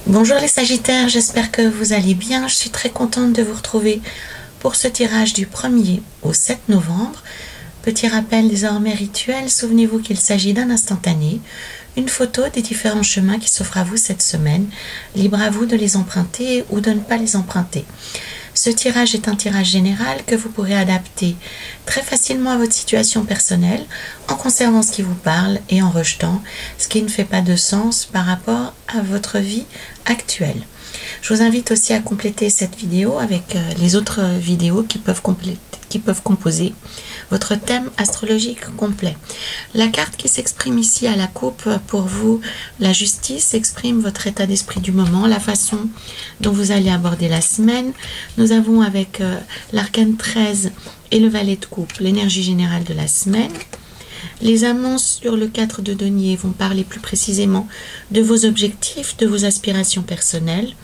Bonjour les Sagittaires, j'espère que vous allez bien. Je suis très contente de vous retrouver pour ce tirage du 1er au 7 novembre. Petit rappel désormais rituel, souvenez-vous qu'il s'agit d'un instantané, une photo des différents chemins qui s'offrent à vous cette semaine. Libre à vous de les emprunter ou de ne pas les emprunter. Ce tirage est un tirage général que vous pourrez adapter très facilement à votre situation personnelle en conservant ce qui vous parle et en rejetant ce qui ne fait pas de sens par rapport à votre vie actuelle. Je vous invite aussi à compléter cette vidéo avec les autres vidéos qui peuvent composer votre thème astrologique complet. La carte qui s'exprime ici à la coupe pour vous, la justice, exprime votre état d'esprit du moment, la façon dont vous allez aborder la semaine. Nous avons avec l'arcane 13 et le valet de coupe l'énergie générale de la semaine. Les amants sur le 4 de denier vont parler plus précisément de vos objectifs, de vos aspirations personnelles.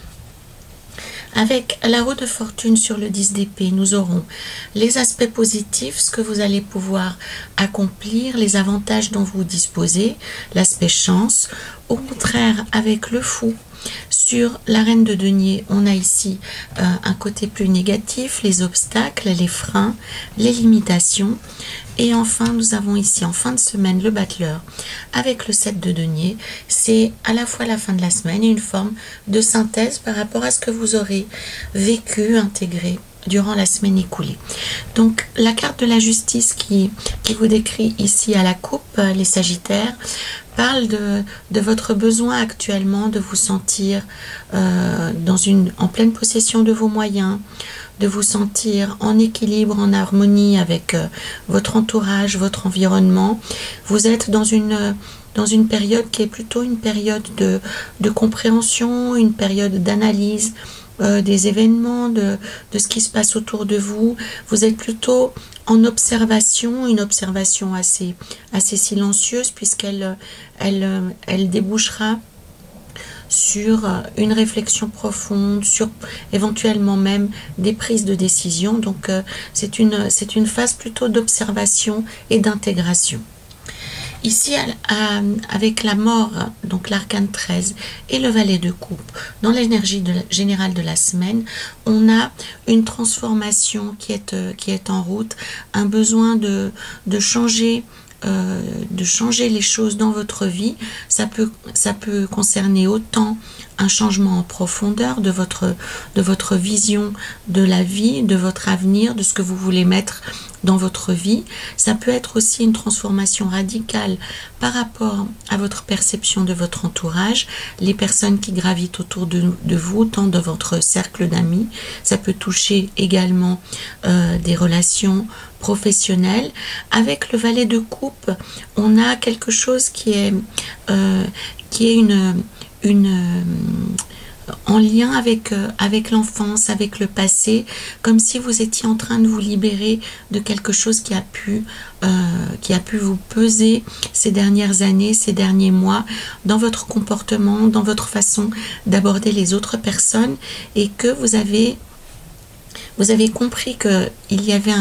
Avec la roue de fortune sur le 10 d'épée, nous aurons les aspects positifs, ce que vous allez pouvoir accomplir, les avantages dont vous disposez, l'aspect chance. Au contraire, avec le fou, sur la reine de denier, on a ici un côté plus négatif, les obstacles, les freins, les limitations. Et enfin, nous avons ici en fin de semaine le battleur avec le 7 de denier. C'est à la fois la fin de la semaine et une forme de synthèse par rapport à ce que vous aurez vécu, intégré durant la semaine écoulée. Donc la carte de la justice qui vous décrit ici à la coupe, les Sagittaires, parle de votre besoin actuellement de vous sentir en pleine possession de vos moyens, de vous sentir en équilibre, en harmonie avec votre entourage, votre environnement. Vous êtes dans une période qui est plutôt une période de compréhension, une période d'analyse des événements, de ce qui se passe autour de vous. Vous êtes plutôt en observation, une observation assez silencieuse puisqu'elle débouchera sur une réflexion profonde, sur éventuellement même des prises de décision. Donc c'est une phase plutôt d'observation et d'intégration. Ici, avec la mort, donc l'arcane 13 et le valet de coupe, dans l'énergie générale de la semaine, on a une transformation qui est en route, un besoin de changer les choses dans votre vie. Ça peut concerner autant un changement en profondeur de votre vision de la vie, de votre avenir, de ce que vous voulez mettre dans votre vie. Ça peut être aussi une transformation radicale par rapport à votre perception de votre entourage, les personnes qui gravitent autour de vous, tant de votre cercle d'amis. Ça peut toucher également des relations professionnelles. Avec le valet de coupe, on a quelque chose qui est en lien avec l'enfance, avec le passé, comme si vous étiez en train de vous libérer de quelque chose qui a pu vous peser ces dernières années, ces derniers mois, dans votre comportement, dans votre façon d'aborder les autres personnes, et que vous avez compris qu'il y avait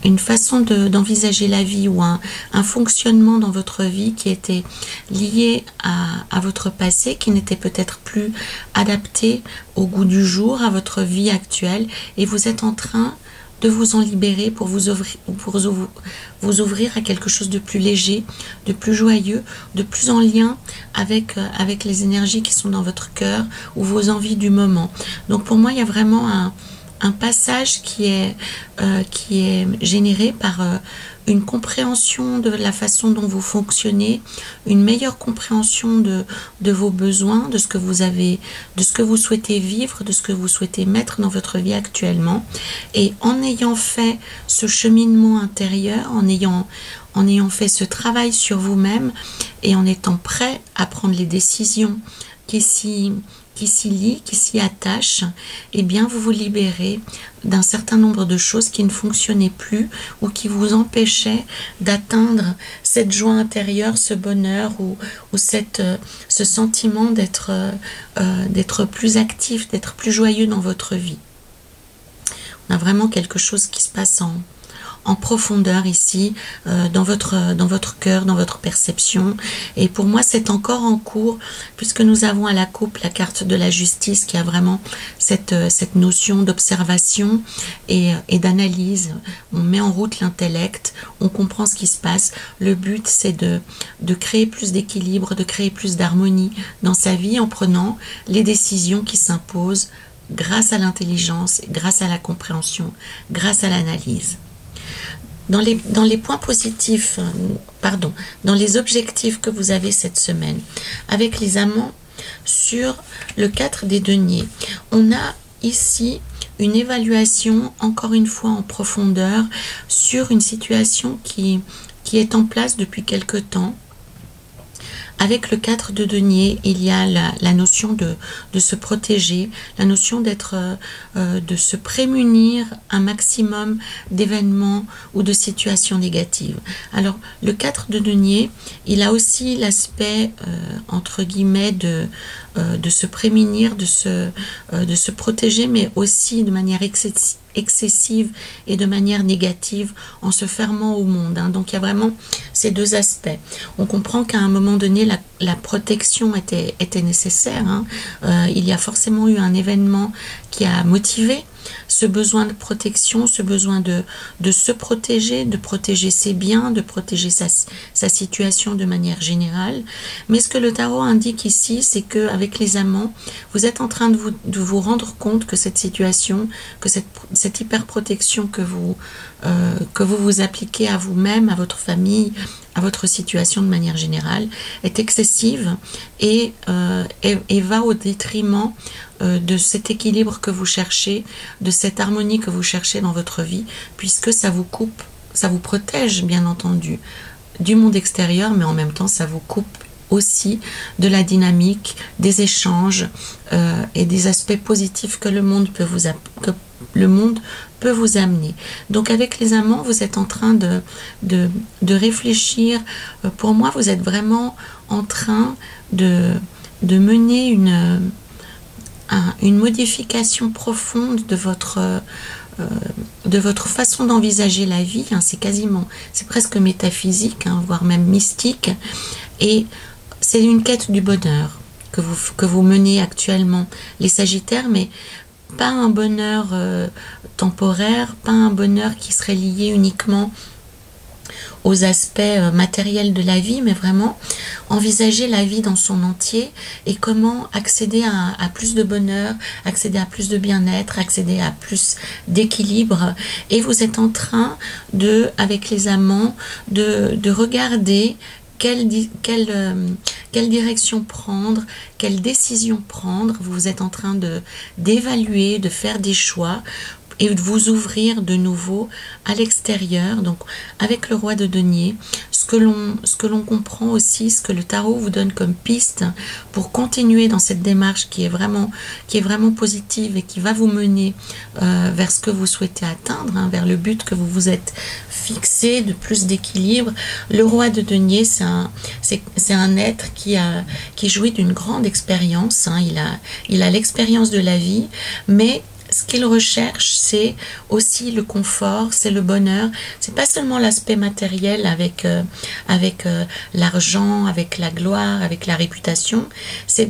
une façon d'envisager la vie ou un fonctionnement dans votre vie qui était lié à votre passé, qui n'était peut-être plus adapté au goût du jour, à votre vie actuelle, et vous êtes en train de vous en libérer pour vous ouvrir à quelque chose de plus léger, de plus joyeux, de plus en lien avec les énergies qui sont dans votre cœur ou vos envies du moment. Donc pour moi, il y a vraiment un passage qui est généré par une compréhension de la façon dont vous fonctionnez, une meilleure compréhension de vos besoins, de ce que vous avez, de ce que vous souhaitez vivre, de ce que vous souhaitez mettre dans votre vie actuellement. Et en ayant fait ce cheminement intérieur, en ayant fait ce travail sur vous-même et en étant prêt à prendre les décisions qui s'y lient, qui s'y attachent, eh bien vous vous libérez d'un certain nombre de choses qui ne fonctionnaient plus ou qui vous empêchaient d'atteindre cette joie intérieure, ce bonheur ou ce sentiment d'être plus actif, d'être plus joyeux dans votre vie. On a vraiment quelque chose qui se passe en profondeur ici, dans votre cœur, dans votre perception. Et pour moi, c'est encore en cours, puisque nous avons à la coupe la carte de la justice qui a vraiment cette notion d'observation et d'analyse. On met en route l'intellect, on comprend ce qui se passe. Le but, c'est de créer plus d'équilibre, de créer plus d'harmonie dans sa vie en prenant les décisions qui s'imposent grâce à l'intelligence, grâce à la compréhension, grâce à l'analyse. Dans les points positifs, dans les objectifs que vous avez cette semaine, avec les amants, sur le 4 des deniers, on a ici une évaluation, encore une fois en profondeur, sur une situation qui est en place depuis quelque temps. Avec le 4 de denier, il y a la notion de se protéger, la notion de se prémunir un maximum d'événements ou de situations négatives. Alors, le 4 de denier, il a aussi l'aspect, entre guillemets, de se prémunir, de se protéger, mais aussi de manière excessive et de manière négative en se fermant au monde. Donc il y a vraiment ces deux aspects. On comprend qu'à un moment donné la protection était nécessaire. Il y a forcément eu un événement qui a motivé ce besoin de protection, ce besoin de se protéger, de protéger ses biens, de protéger sa situation de manière générale. Mais ce que le tarot indique ici, c'est qu'avec les amants, vous êtes en train de vous rendre compte que cette situation, que cette hyper-protection que vous vous appliquez à vous-même, à votre famille, à votre situation de manière générale, est excessive et va au détriment de cet équilibre que vous cherchez, de cette harmonie que vous cherchez dans votre vie, puisque ça vous coupe, ça vous protège bien entendu du monde extérieur, mais en même temps ça vous coupe aussi de la dynamique, des échanges et des aspects positifs que le monde peut vous amener. Donc avec les amants, vous êtes en train de réfléchir. Pour moi, vous êtes vraiment en train de mener une modification profonde de votre façon d'envisager la vie. C'est presque métaphysique, voire même mystique. Et c'est une quête du bonheur que vous menez actuellement, les Sagittaires, mais pas un bonheur temporaire, pas un bonheur qui serait lié uniquement aux aspects matériels de la vie, mais vraiment envisager la vie dans son entier et comment accéder à plus de bonheur, accéder à plus de bien-être, accéder à plus d'équilibre. Et vous êtes en train avec les amants, de regarder quelle direction prendre, quelle décision prendre. Vous êtes en train d'évaluer, de faire des choix et de vous ouvrir de nouveau à l'extérieur. Donc avec le roi de denier, ce que l'on comprend aussi, ce que le tarot vous donne comme piste pour continuer dans cette démarche qui est vraiment positive et qui va vous mener vers ce que vous souhaitez atteindre, vers le but que vous vous êtes fixé de plus d'équilibre. Le roi de denier, c'est un être qui jouit d'une grande expérience. Il a l'expérience de la vie, mais ce qu'il recherche, c'est aussi le confort, c'est le bonheur. C'est pas seulement l'aspect matériel avec l'argent, avec la gloire, avec la réputation,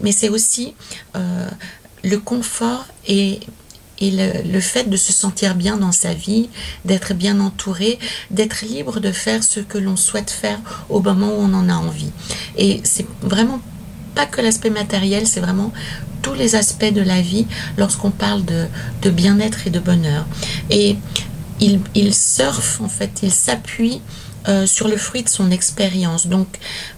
mais c'est aussi le confort et le fait de se sentir bien dans sa vie, d'être bien entouré, d'être libre de faire ce que l'on souhaite faire au moment où on en a envie. Et c'est vraiment pas que l'aspect matériel, c'est vraiment tous les aspects de la vie lorsqu'on parle de bien-être et de bonheur. Et il surfe, en fait, il s'appuie sur le fruit de son expérience. Donc,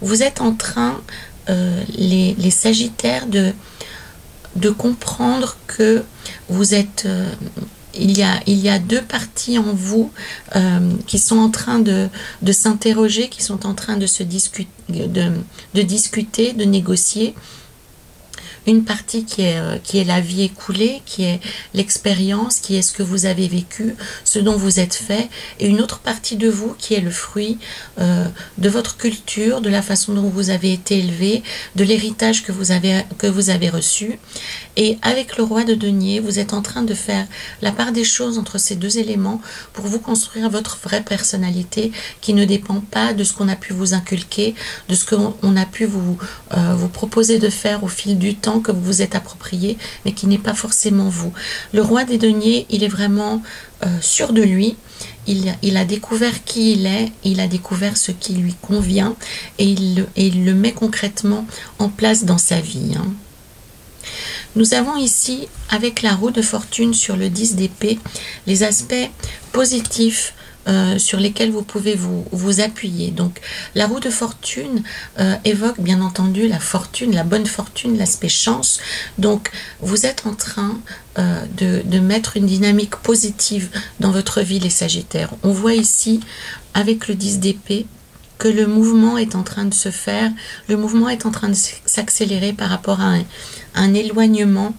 vous êtes en train, les Sagittaires, de comprendre que vous êtes... il y a deux parties en vous qui sont en train de s'interroger, qui sont en train de discuter, de négocier. une partie qui est la vie écoulée, qui est l'expérience, qui est ce que vous avez vécu, ce dont vous êtes fait, et une autre partie de vous qui est le fruit de votre culture, de la façon dont vous avez été élevé, de l'héritage que vous avez reçu. Et avec le roi de denier, vous êtes en train de faire la part des choses entre ces deux éléments pour vous construire votre vraie personnalité qui ne dépend pas de ce qu'on a pu vous inculquer, de ce qu'on a pu vous proposer de faire au fil du temps que vous vous êtes approprié, mais qui n'est pas forcément vous. Le roi des deniers, il est vraiment sûr de lui. Il a découvert qui il est, il a découvert ce qui lui convient et il le met concrètement en place dans sa vie. Nous avons ici, avec la roue de fortune sur le 10 d'épée, les aspects positifs sur lesquels vous pouvez vous appuyer. Donc la roue de fortune évoque bien entendu la fortune, la bonne fortune, l'aspect chance. Donc vous êtes en train de mettre une dynamique positive dans votre vie, les Sagittaires. On voit ici avec le 10 d'épée que le mouvement est en train de se faire, le mouvement est en train de s'accélérer par rapport à un éloignement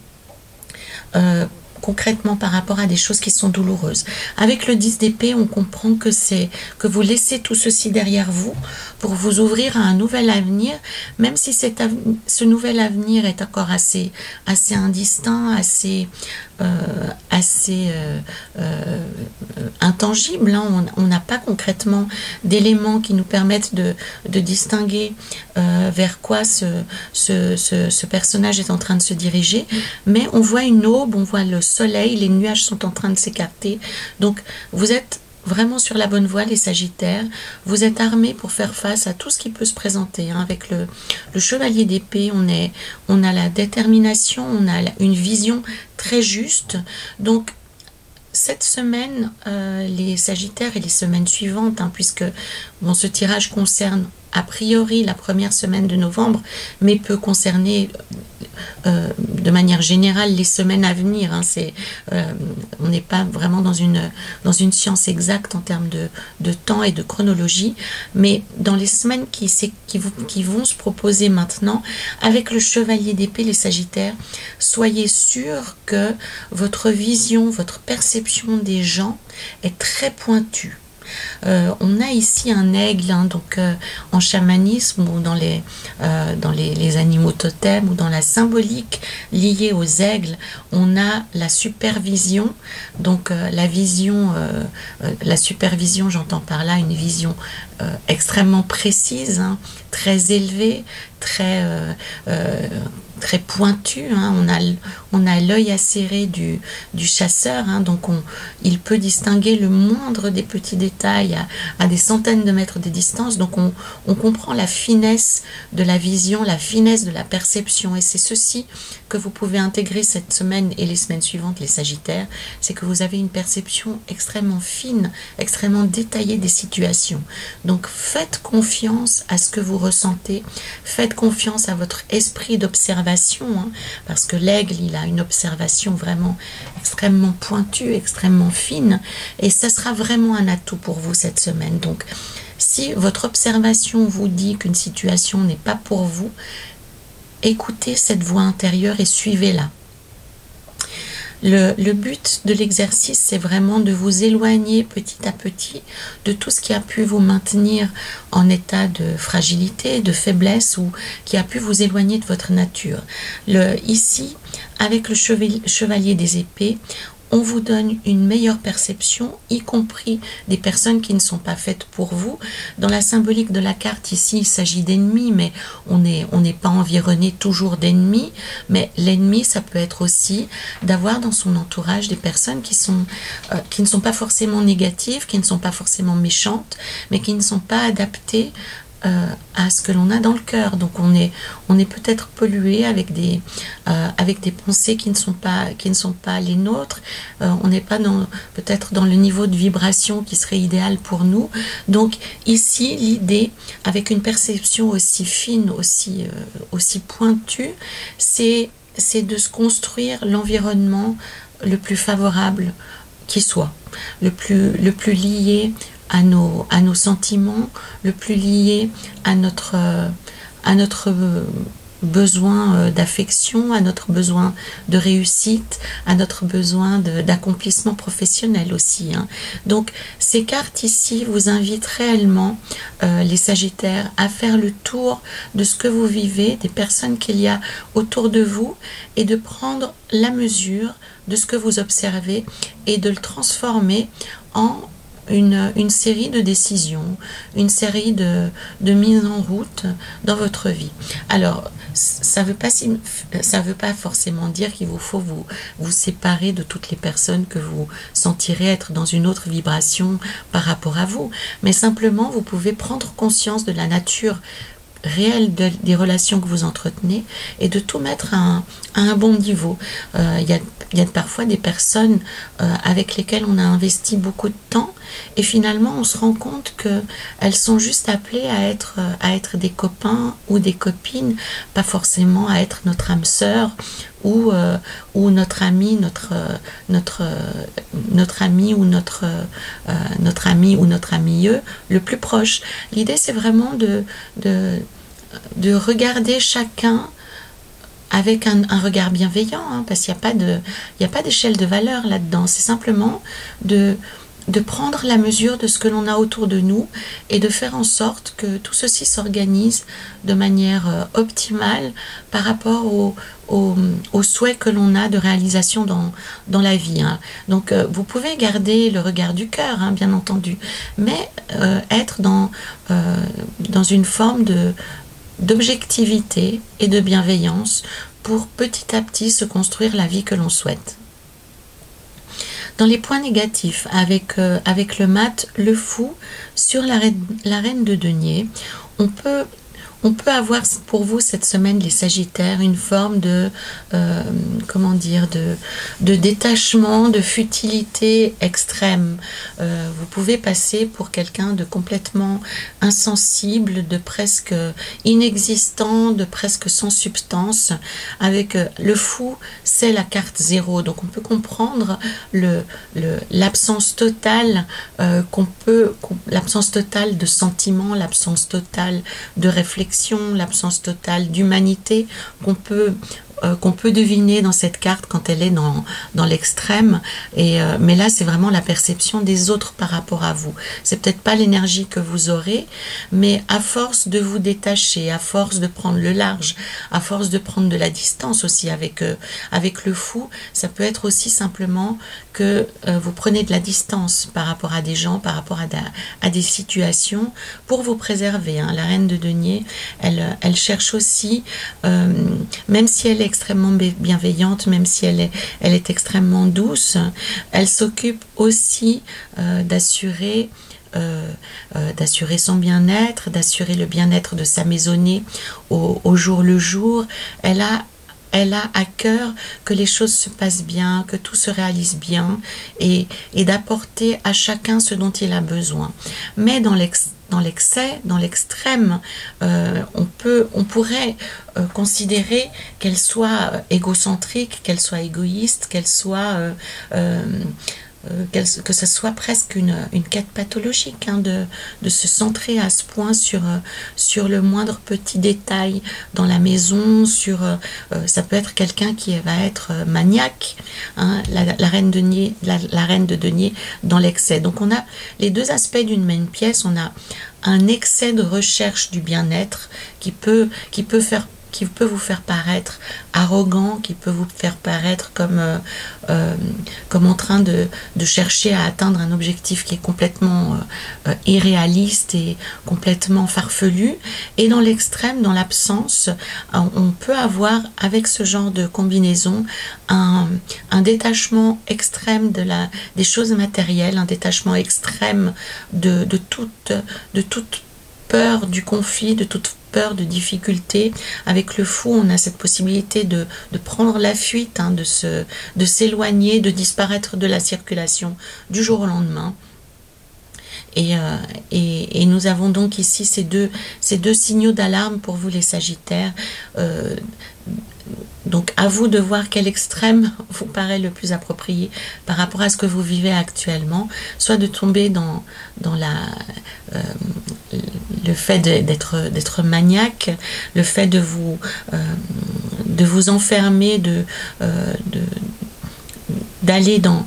concrètement par rapport à des choses qui sont douloureuses. Avec le 10 d'épée, on comprend que vous laissez tout ceci derrière vous pour vous ouvrir à un nouvel avenir, même si ce nouvel avenir est encore assez indistinct, assez intangible. Hein. On n'a pas concrètement d'éléments qui nous permettent de distinguer vers quoi ce personnage est en train de se diriger, mais on voit une aube, on voit le soleil, les nuages sont en train de s'écarter. Donc vous êtes vraiment sur la bonne voie, les Sagittaires. Vous êtes armés pour faire face à tout ce qui peut se présenter. Hein. Avec le chevalier d'épée, on a la détermination, on a une vision très juste. Donc cette semaine, les Sagittaires et les semaines suivantes, hein, puisque bon, ce tirage concerne a priori la première semaine de novembre, mais peut concerner de manière générale les semaines à venir. Hein. On n'est pas vraiment dans une science exacte en termes de temps et de chronologie, mais dans les semaines qui vont se proposer maintenant, avec le chevalier d'épée, les Sagittaires, soyez sûrs que votre vision, votre perception des gens est très pointue. On a ici un aigle, hein, donc en chamanisme ou dans les animaux totems ou dans la symbolique liée aux aigles, on a la supervision. Donc la supervision, j'entends par là une vision extrêmement précise, hein, très élevée, très pointu, hein. On a l'œil acéré du chasseur, hein. Donc il peut distinguer le moindre des petits détails à des centaines de mètres de distance. Donc on comprend la finesse de la vision, la finesse de la perception, et c'est ceci que vous pouvez intégrer cette semaine et les semaines suivantes, les Sagittaires, c'est que vous avez une perception extrêmement fine, extrêmement détaillée des situations. Donc faites confiance à ce que vous ressentez, faites confiance à votre esprit d'observation, hein, parce que l'aigle, il a une observation vraiment extrêmement pointue, extrêmement fine, et ça sera vraiment un atout pour vous cette semaine. Donc si votre observation vous dit qu'une situation n'est pas pour vous, écoutez cette voix intérieure et suivez-la. Le but de l'exercice, c'est vraiment de vous éloigner petit à petit de tout ce qui a pu vous maintenir en état de fragilité, de faiblesse, ou qui a pu vous éloigner de votre nature. Ici, avec le chevalier des épées, on vous donne une meilleure perception, y compris des personnes qui ne sont pas faites pour vous. Dans la symbolique de la carte, ici, il s'agit d'ennemis, mais on n'est pas environné toujours d'ennemis. Mais l'ennemi, ça peut être aussi d'avoir dans son entourage des personnes qui ne sont pas forcément négatives, qui ne sont pas forcément méchantes, mais qui ne sont pas adaptées à ce que l'on a dans le cœur. Donc on est peut-être pollué avec des pensées qui ne sont pas les nôtres. On n'est pas peut-être dans le niveau de vibration qui serait idéal pour nous. Donc ici, l'idée, avec une perception aussi fine, aussi pointue, c'est de se construire l'environnement le plus favorable qui soit, le plus lié à nos sentiments, le plus lié à notre besoin d'affection, à notre besoin de réussite, à notre besoin d'accomplissement professionnel aussi, hein. Donc ces cartes ici vous invitent réellement, les Sagittaires, à faire le tour de ce que vous vivez, des personnes qu'il y a autour de vous, et de prendre la mesure de ce que vous observez et de le transformer en une série de décisions, une série de mises en route dans votre vie. Alors, ça veut pas forcément dire qu'il vous faut vous séparer de toutes les personnes que vous sentirez être dans une autre vibration par rapport à vous, mais simplement vous pouvez prendre conscience de la nature réelle des relations que vous entretenez et de tout mettre à un bon niveau. Il y a parfois des personnes avec lesquelles on a investi beaucoup de temps et finalement on se rend compte qu'elles sont juste appelées à être des copains ou des copines, pas forcément à être notre âme sœur ou notre ami, notre ami ou notre ami ou notre amie le plus proche. L'idée c'est vraiment de regarder chacun avec un regard bienveillant, hein, parce qu'il n'y a pas d'échelle de valeur là-dedans. C'est simplement de prendre la mesure de ce que l'on a autour de nous et de faire en sorte que tout ceci s'organise de manière optimale par rapport aux souhaits que l'on a de réalisation dans la vie, hein. Donc vous pouvez garder le regard du cœur, hein, bien entendu, mais être dans une forme d'objectivité et de bienveillance pour petit à petit se construire la vie que l'on souhaite. Dans les points négatifs, avec le mat, le fou, sur la reine de denier, on peut avoir pour vous cette semaine, les Sagittaires, une forme comment dire, de détachement, de futilité extrême. Vous pouvez passer pour quelqu'un de complètement insensible, de presque inexistant, de presque sans substance. Avec le fou, c'est la carte 0. Donc on peut comprendre l'absence totale l'absence totale de sentiments, l'absence totale de réflexion, l'absence totale d'humanité qu'on peut deviner dans cette carte quand elle est dans l'extrême. Mais là, c'est vraiment la perception des autres par rapport à vous. C'est peut-être pas l'énergie que vous aurez, mais à force de vous détacher, à force de prendre le large, à force de prendre de la distance aussi avec le fou, ça peut être aussi simplement que vous prenez de la distance par rapport à des gens, par rapport à des situations pour vous préserver, hein. La reine de denier, elle cherche aussi, même si elle est extrêmement bienveillante, même si elle est extrêmement douce, elle s'occupe aussi d'assurer son bien-être, d'assurer le bien-être de sa maisonnée au jour le jour. Elle a à cœur que les choses se passent bien, que tout se réalise bien et d'apporter à chacun ce dont il a besoin. Mais dans l'excès, dans l'extrême, on pourrait considérer qu'elle soit égocentrique, qu'elle soit égoïste, qu'elle soit que ce soit presque une quête pathologique, hein, de se centrer à ce point sur le moindre petit détail dans la maison, ça peut être quelqu'un qui va être maniaque, hein, la reine de denier dans l'excès. Donc on a les deux aspects d'une même pièce. On a un excès de recherche du bien-être qui peut vous faire paraître arrogant, qui peut vous faire paraître comme en train de chercher à atteindre un objectif qui est complètement irréaliste et complètement farfelu. Et dans l'extrême, dans l'absence, on peut avoir avec ce genre de combinaison un détachement extrême des choses matérielles, un détachement extrême de toute peur du conflit, de toute peur de difficulté. Avec le fou, on a cette possibilité de prendre la fuite, hein, de s'éloigner, de disparaître de la circulation du jour au lendemain. Et nous avons donc ici ces deux signaux d'alarme pour vous, les Sagittaires. Donc à vous de voir quel extrême vous paraît le plus approprié par rapport à ce que vous vivez actuellement, soit de tomber dans le fait d'être maniaque, le fait de vous enfermer, d'aller dans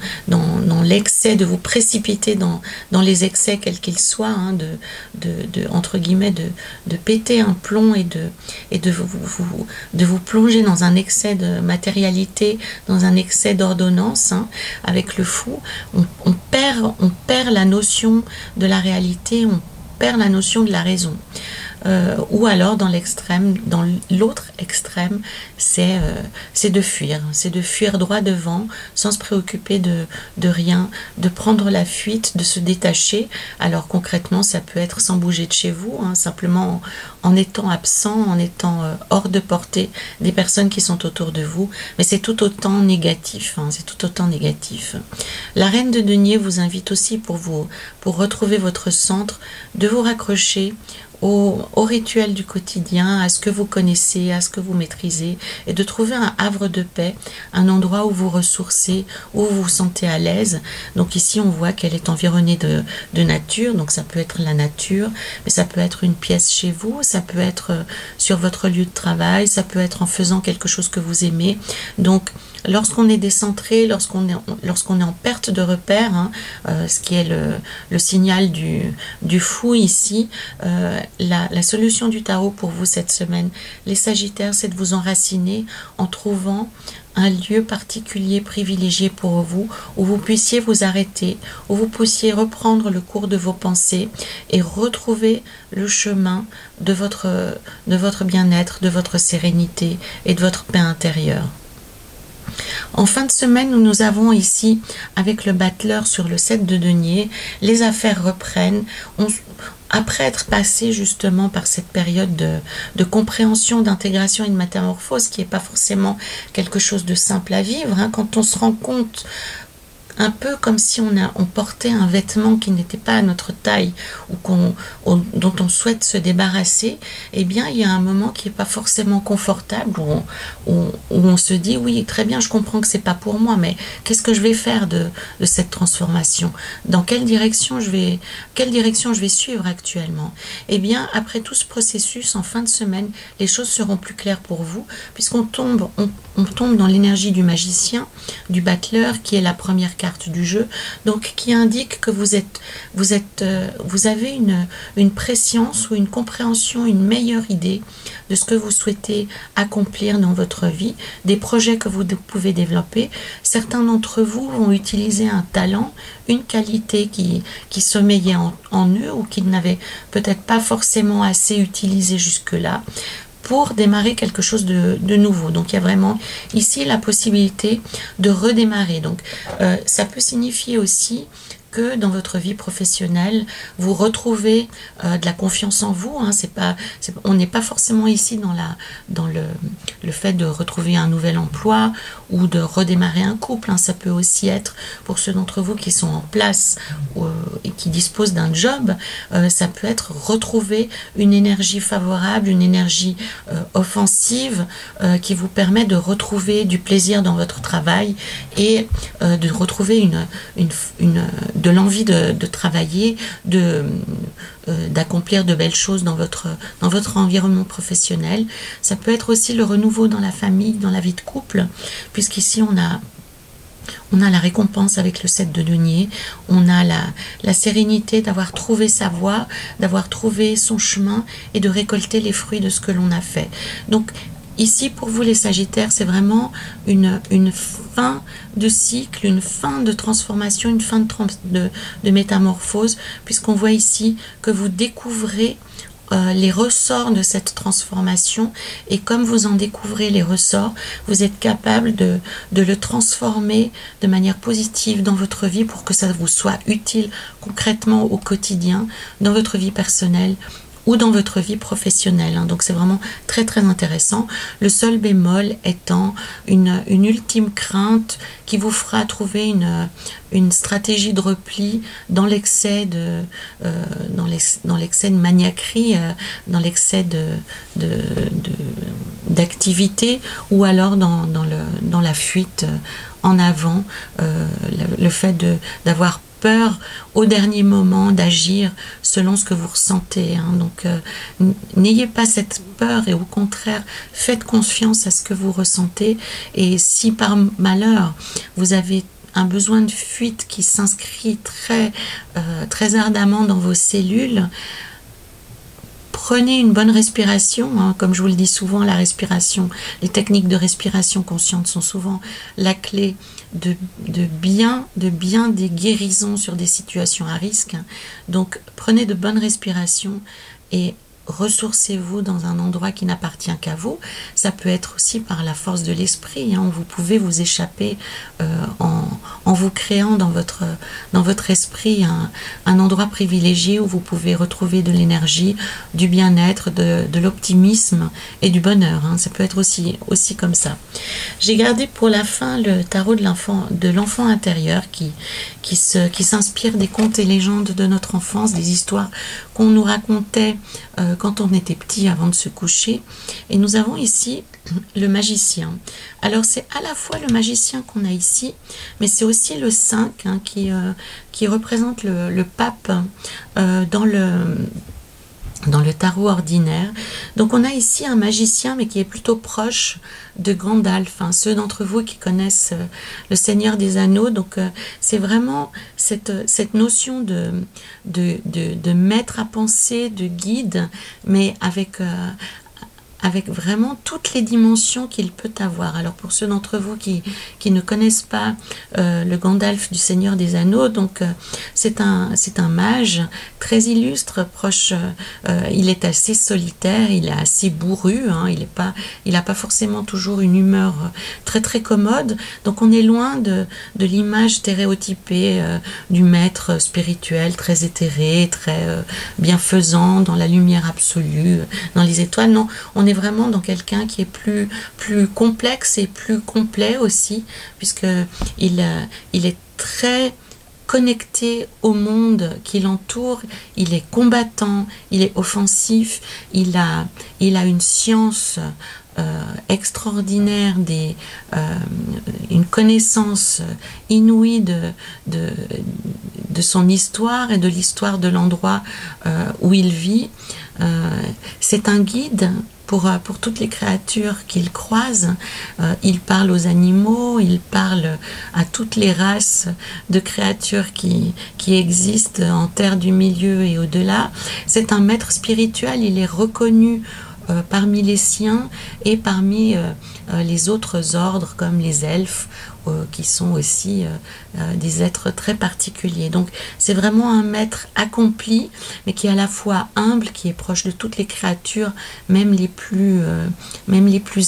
l'excès, de vous précipiter dans les excès quels qu'ils soient, hein, entre guillemets, de péter un plomb et de vous plonger dans un excès de matérialité, dans un excès d'ordonnance, hein, avec le fou, on perd la notion de la réalité, on perd la notion de la raison. Ou alors dans l'autre extrême, c'est de fuir droit devant, sans se préoccuper de rien, de prendre la fuite, de se détacher. Alors concrètement, ça peut être sans bouger de chez vous, hein, simplement en étant absent, en étant hors de portée des personnes qui sont autour de vous, mais c'est tout autant négatif, hein, c'est tout autant négatif. La reine de denier vous invite aussi pour retrouver votre centre, de vous raccrocher au rituel du quotidien, à ce que vous connaissez, à ce que vous maîtrisez, et de trouver un havre de paix, un endroit où vous ressourcez, où vous vous sentez à l'aise. Donc ici, on voit qu'elle est environnée de nature, donc ça peut être la nature, mais ça peut être une pièce chez vous, ça peut être sur votre lieu de travail, ça peut être en faisant quelque chose que vous aimez. Donc, lorsqu'on est décentré, lorsqu'on est en perte de repère, hein, ce qui est le signal du fou ici, la solution du tarot pour vous cette semaine, les Sagittaires, c'est de vous enraciner en trouvant un lieu particulier privilégié pour vous, où vous puissiez vous arrêter, où vous puissiez reprendre le cours de vos pensées et retrouver le chemin de votre bien-être, de votre sérénité et de votre paix intérieure. En fin de semaine, nous avons ici, avec le battleur sur le 7 de denier, les affaires reprennent. Après être passé justement par cette période de compréhension, d'intégration et de métamorphose, qui n'est pas forcément quelque chose de simple à vivre, hein, quand on se rend compte, un peu comme si on portait un vêtement qui n'était pas à notre taille ou dont on souhaite se débarrasser, eh bien il y a un moment qui n'est pas forcément confortable, où on se dit oui, très bien, je comprends que c'est pas pour moi, mais qu'est-ce que je vais faire de cette transformation? Dans quelle direction je vais suivre actuellement? Eh bien, après tout ce processus, en fin de semaine, les choses seront plus claires pour vous, puisqu'on tombe dans l'énergie du magicien, du battleur, qui est la première carte du jeu, donc qui indique que vous avez une préscience ou une compréhension, une meilleure idée de ce que vous souhaitez accomplir dans votre vie, des projets que vous pouvez développer. Certains d'entre vous vont utiliser un talent, une qualité qui sommeillait en eux ou qu'ils n'avaient peut-être pas forcément assez utilisé jusque-là, pour démarrer quelque chose de nouveau. Donc il y a vraiment ici la possibilité de redémarrer. Donc ça peut signifier aussi que dans votre vie professionnelle, vous retrouvez de la confiance en vous. Hein, on n'est pas forcément ici dans le fait de retrouver un nouvel emploi ou de redémarrer un couple. Hein. Ça peut aussi être pour ceux d'entre vous qui sont en place et qui disposent d'un job, ça peut être retrouver une énergie favorable, une énergie offensive qui vous permet de retrouver du plaisir dans votre travail et de retrouver de l'envie de travailler, d'accomplir de belles choses dans votre environnement professionnel. Ça peut être aussi le renouveau dans la famille, dans la vie de couple, puisqu'ici on a la récompense avec le 7 de denier, on a la sérénité d'avoir trouvé sa voie, d'avoir trouvé son chemin et de récolter les fruits de ce que l'on a fait. Donc ici, pour vous les Sagittaires, c'est vraiment une fin de cycle, une fin de transformation, une fin de métamorphose, puisqu'on voit ici que vous découvrez les ressorts de cette transformation, et comme vous en découvrez les ressorts, vous êtes capable de le transformer de manière positive dans votre vie pour que ça vous soit utile concrètement au quotidien, dans votre vie personnelle ou dans votre vie professionnelle. Donc c'est vraiment très très intéressant. Le seul bémol étant une ultime crainte qui vous fera trouver une stratégie de repli dans l'excès de maniaquerie, dans l'excès d'activité, ou alors dans la fuite en avant, le fait d'avoir peur au dernier moment d'agir selon ce que vous ressentez, hein. Donc n'ayez pas cette peur et au contraire faites confiance à ce que vous ressentez. Et si par malheur vous avez un besoin de fuite qui s'inscrit très ardemment dans vos cellules, prenez une bonne respiration, hein. Comme je vous le dis souvent, la respiration, les techniques de respiration consciente sont souvent la clé de bien des guérisons sur des situations à risque, hein. Donc prenez de bonnes respirations et ressourcez-vous dans un endroit qui n'appartient qu'à vous. Ça peut être aussi par la force de l'esprit, hein. Vous pouvez vous échapper en vous créant dans votre esprit un endroit privilégié où vous pouvez retrouver de l'énergie, du bien-être, de l'optimisme et du bonheur, hein. Ça peut être aussi comme ça. J'ai gardé pour la fin le tarot de l'enfant intérieur qui s'inspire des contes et légendes de notre enfance, des histoires qu'on nous racontait quand on était petit avant de se coucher. Et nous avons ici le magicien. Alors c'est à la fois le magicien qu'on a ici, mais c'est aussi le 5, hein, qui représente le pape dans le tarot ordinaire. Donc on a ici un magicien, mais qui est plutôt proche de Gandalf, hein. Ceux d'entre vous qui connaissent le Seigneur des Anneaux, donc c'est vraiment cette notion de maître à penser, de guide, mais avec vraiment toutes les dimensions qu'il peut avoir. Alors pour ceux d'entre vous qui ne connaissent pas le Gandalf du Seigneur des Anneaux, donc c'est un mage très illustre, proche, il est assez solitaire, il est assez bourru, hein, il n'a pas forcément toujours une humeur très très commode, donc on est loin de l'image stéréotypée du maître spirituel très éthéré, très bienfaisant, dans la lumière absolue, dans les étoiles. Non, on est vraiment dans quelqu'un qui est plus complexe et plus complet aussi, puisque il est très connecté au monde qui l'entoure, il est combattant, il est offensif, il a une science extraordinaire, une connaissance inouïe de son histoire et de l'histoire de l'endroit où il vit. C'est un guide pour toutes les créatures qu'il croise. Il parle aux animaux, il parle à toutes les races de créatures qui existent en terre du milieu et au-delà. C'est un maître spirituel, il est reconnu parmi les siens et parmi les autres ordres comme les elfes, qui sont aussi des êtres très particuliers. Donc c'est vraiment un maître accompli, mais qui est à la fois humble, qui est proche de toutes les créatures, même les plus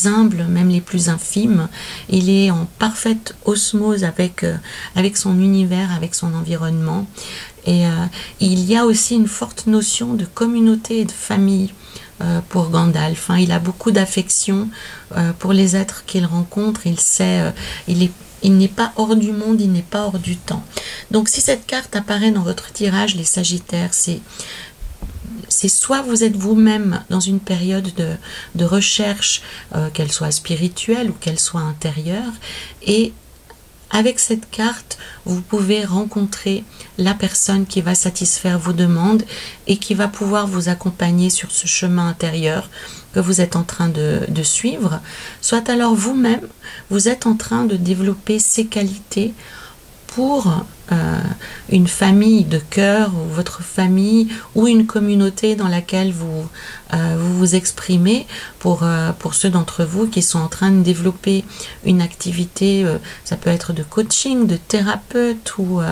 humbles, même les plus infimes. Il est en parfaite osmose avec son univers, avec son environnement. Et il y a aussi une forte notion de communauté et de famille pour Gandalf, hein. Il a beaucoup d'affection pour les êtres qu'il rencontre. Il sait, il n'est pas hors du monde, il n'est pas hors du temps. Donc si cette carte apparaît dans votre tirage, les Sagittaires, c'est soit vous êtes vous-même dans une période de recherche, qu'elle soit spirituelle ou qu'elle soit intérieure, et avec cette carte, vous pouvez rencontrer la personne qui va satisfaire vos demandes et qui va pouvoir vous accompagner sur ce chemin intérieur que vous êtes en train de suivre. Soit alors vous-même, vous êtes en train de développer ces qualités pour une famille de cœur, ou votre famille, ou une communauté dans laquelle vous vous exprimez, pour ceux d'entre vous qui sont en train de développer une activité, ça peut être de coaching, de thérapeute ou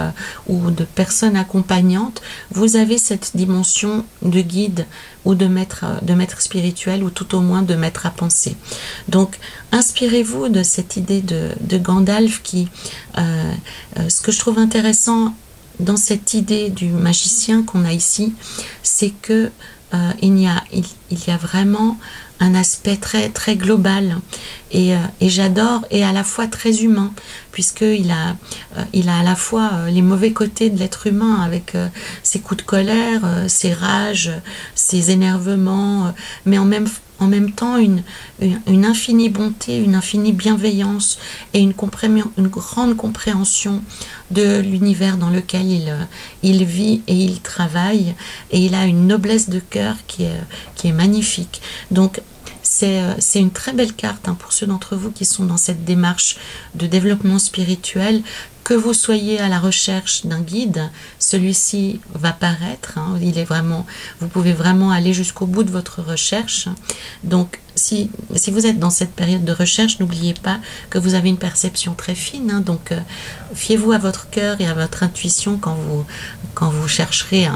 de personne accompagnante. Vous avez cette dimension de guide ou de maître spirituel, ou tout au moins de maître à penser. Donc inspirez-vous de cette idée de Gandalf qui, ce que je trouve intéressant dans cette idée du magicien qu'on a ici, c'est que il y a vraiment un aspect très très global et j'adore, et à la fois très humain, puisqu'il a à la fois les mauvais côtés de l'être humain avec ses coups de colère, ses rages, ses énervements, mais en même en même temps une infinie bonté, une infinie bienveillance et une grande compréhension de l'univers dans lequel il vit et il travaille, et il a une noblesse de cœur qui est magnifique. Donc c'est une très belle carte pour ceux d'entre vous qui sont dans cette démarche de développement spirituel. Que vous soyez à la recherche d'un guide, celui-ci va paraître. Il est vraiment, vous pouvez vraiment aller jusqu'au bout de votre recherche. Donc, si vous êtes dans cette période de recherche, n'oubliez pas que vous avez une perception très fine. Donc, fiez-vous à votre cœur et à votre intuition quand vous chercherez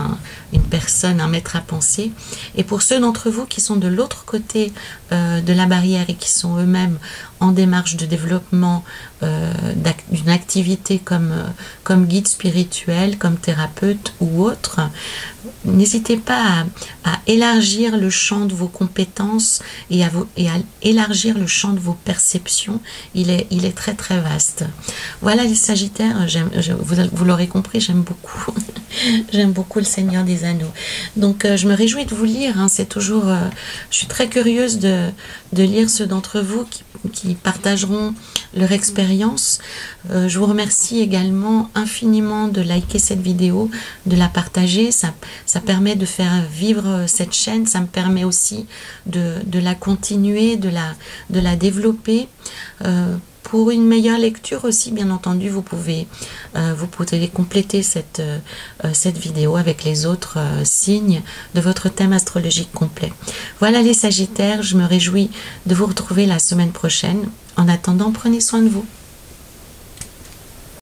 une personne, un maître à penser. Et pour ceux d'entre vous qui sont de l'autre côté de la barrière et qui sont eux-mêmes en démarche de développement d'une activité comme guide spirituel, comme thérapeute ou autre, n'hésitez pas à élargir le champ de vos compétences et à élargir le champ de vos perceptions. Il est très très vaste. Voilà les Sagittaires, vous l'aurez compris, j'aime beaucoup. J'aime beaucoup le Seigneur des Anneaux. Donc je me réjouis de vous lire. C'est toujours, je suis très curieuse de lire ceux d'entre vous qui partageront leur expérience. Je vous remercie également infiniment de liker cette vidéo, de la partager. Ça permet de faire vivre cette chaîne. Ça me permet aussi de la continuer, de la développer. Pour une meilleure lecture aussi, bien entendu, vous pouvez compléter cette vidéo avec les autres signes de votre thème astrologique complet. Voilà les Sagittaires, je me réjouis de vous retrouver la semaine prochaine. En attendant, prenez soin de vous.